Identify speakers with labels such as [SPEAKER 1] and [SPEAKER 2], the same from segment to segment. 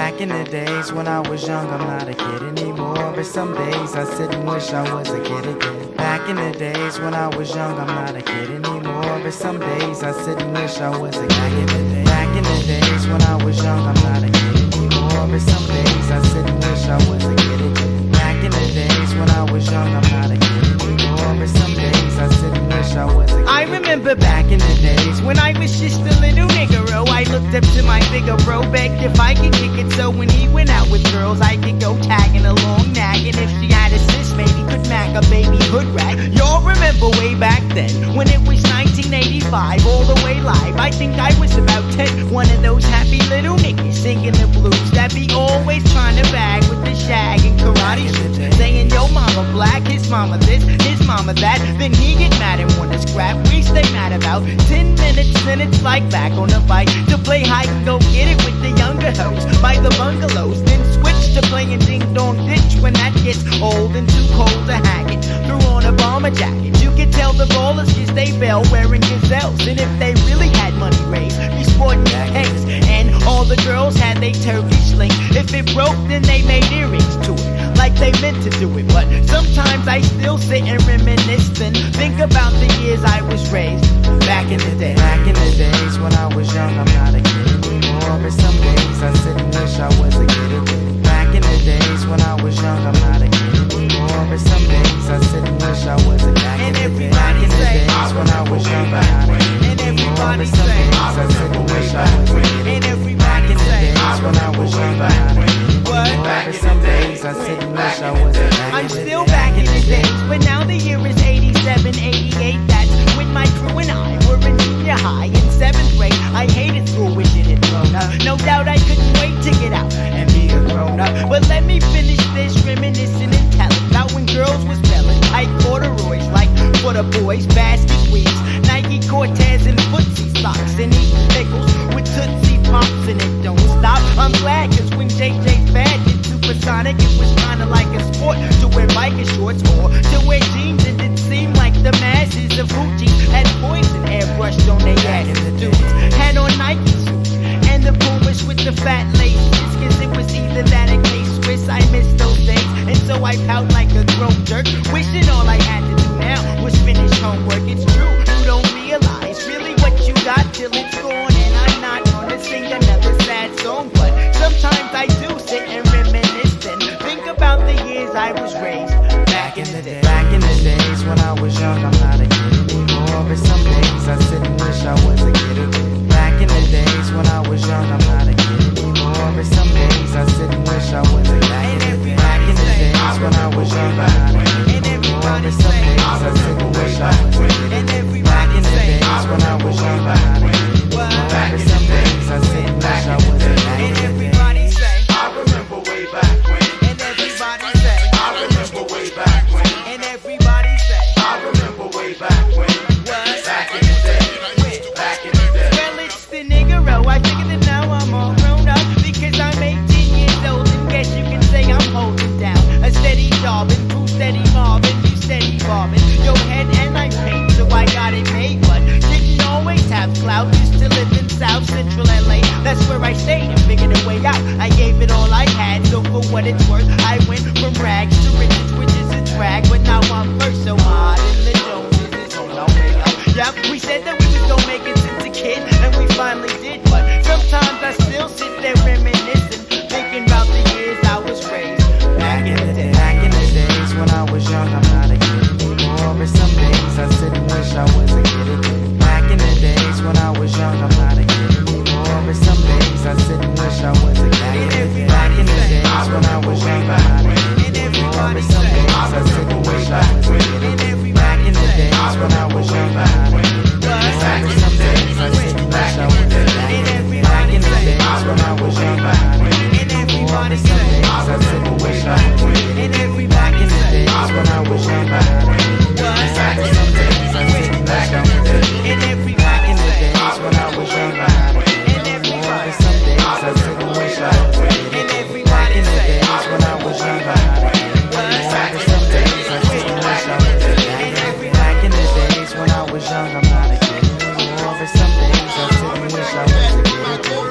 [SPEAKER 1] Back in the days when I was young, I'm not a kid anymore. But some days I sit and wish I was a kid again. Back in the days when I was young, I'm not a kid anymore. But some days I sit and wish I was a kid. Back in the days when I was young, I'm not a kid anymore. But some days I sit and wish I was a kid again. Back in the days when I was young, I'm not a kid anymore. But some days I sit and wish I was a kid.
[SPEAKER 2] I remember back in the days when I was just a little niggero. I looked up to my bigger bro, begged if I could kick it, so when he went out with girls I could go tagging along, nagging. If she had a sis, maybe could mack a baby hood rat. Y'all remember way back then when it was 1985, all the way live. I think I was about 10, one of those happy little niggas singing the blues that be always trying to bag with the shag and karate shoes, saying yo mama black, his mama this, his mama that. Then he get mad and wanna scrap. We stay mad about 10 minutes, then it's like back on the bike to play hide and go get it with the younger hoes by the bungalows. Then switch to playing ding dong ditch when that gets old and too cold to hack it. Threw on a bomber jacket. You could tell the ballers cause they fell wearing gazelles. And if they really had money raised, be sporting cakes. And all the girls had they Turkish link. If it broke, then they made earrings to it, like they meant to do it. But sometimes I still sit and reminisce and think about the years I was raised back in the day.
[SPEAKER 1] Back in the days when I was young, I'm not a kid anymore. But some days I sit and wish I was a kid again. Back in the days when I was young, I'm not a kid anymore. But some days I sit and wish I was a kid. Back in the days when I was young, I'm not a kid anymore. But some days I sit and wish I was a kid.
[SPEAKER 2] And everybody
[SPEAKER 1] Back in the
[SPEAKER 2] say,
[SPEAKER 1] days when I was young, I'm not a kid anymore. But some days I sit and wish I was a kid.
[SPEAKER 2] I'm still back in the days, but now the year is 87, 88. That's when my crew and I were in junior high in 7th grade. I hated school, wishing it grown up. No doubt I couldn't wait to get out and be a grown up. But let me finish this reminiscing and telling about when girls was spelling tight corduroys like for the boys, basket weaves, Nike Cortez and footsie socks, and eat pickles with Tootsie Pops, and it don't stop. I'm glad cause when JJ Fad did Supersonic, it was kinda like a sport to wear biker shorts or to wear jeans, and it seemed like the masses of hoochies had poison airbrushed on their asses. Dudes had on Nike suits and the Pumas with the fat laces, cause it was either that or K-Swiss. I miss those days, and so I pout like a grown jerk, wishing all I had to do now was finish homework. It's true, you don't realize really what you got till it's gone, and I'm not gonna sing another sad song, but sometimes I do sit and reminisce and think about the years I was raised back in the day.
[SPEAKER 1] Back in the days when I was young, I'm not a kid anymore. But some days I sit and wish I was a kid again. Back in the days when I was young, I'm not a kid anymore. But some days I sit and wish I was a kid again. Back in the days when I was young, I'm not a kid anymore. But some days I sit and wish I was a kid again. Back in the days when I was young, I'm not a kid anymore. But some days I sit and wish I was a kid
[SPEAKER 2] And
[SPEAKER 1] again.
[SPEAKER 2] everybody say,
[SPEAKER 3] I remember way back when.
[SPEAKER 2] and everybody say,
[SPEAKER 3] I remember way back when.
[SPEAKER 2] and everybody say,
[SPEAKER 3] I remember way back when.
[SPEAKER 2] what?
[SPEAKER 3] Back in the day. Back in the day.
[SPEAKER 2] Well, it's the niggero. I figured that now I'm all grown up because I'm 18 years old, and guess you can say I'm holding down a steady job and proof steady mobbing, you steady bobbing your head, and I paid, so I got it made, but didn't always have clout. Used to live in South Central LA, that's where I stayed and figured a way out. I gave it all I had, so for what it's worth, I went from rags to riches, which is a drag, but now I'm first, so hard in the Joneses is on our way up. Yep, we said that we was gonna make it since a kid, and we finally did, but sometimes I still sit there reminiscing, thinking about the years I was raised back in the day.
[SPEAKER 1] Back in the days when I was young, I'm not a kid anymore. But some days I sit and wish I was a kid again. Back in the days when I was young, I'm not a kid anymore. But some days I sit and wish I was a kid again. Back in the days when I was young, I'm not a kid anymore. But some days I sit and wish I was a kid again. Back in the days when I was young, I'm not a kid anymore. But some days I sit and wish I was a kid again. Back in the days when I was young, I'm not a kid anymore. But some days I sit and wish I was a kid again. Back in the days when I was young, I'm not a kid anymore. But some days I sit and wish I was a kid again. Back in the days when I was young, I'm not a kid anymore. But some days I sit and wish I was a kid again. Back in the days when I was young, I'm not a kid anymore. But some days I sit and wish I was a kid again. Back in the days when I was young, I'm not a kid anymore. But some days I sit and wish I was a kid again.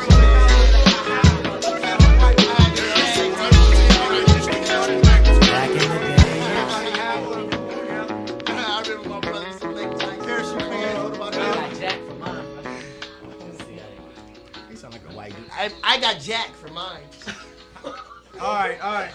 [SPEAKER 4] I got Jack for mine.
[SPEAKER 5] All right.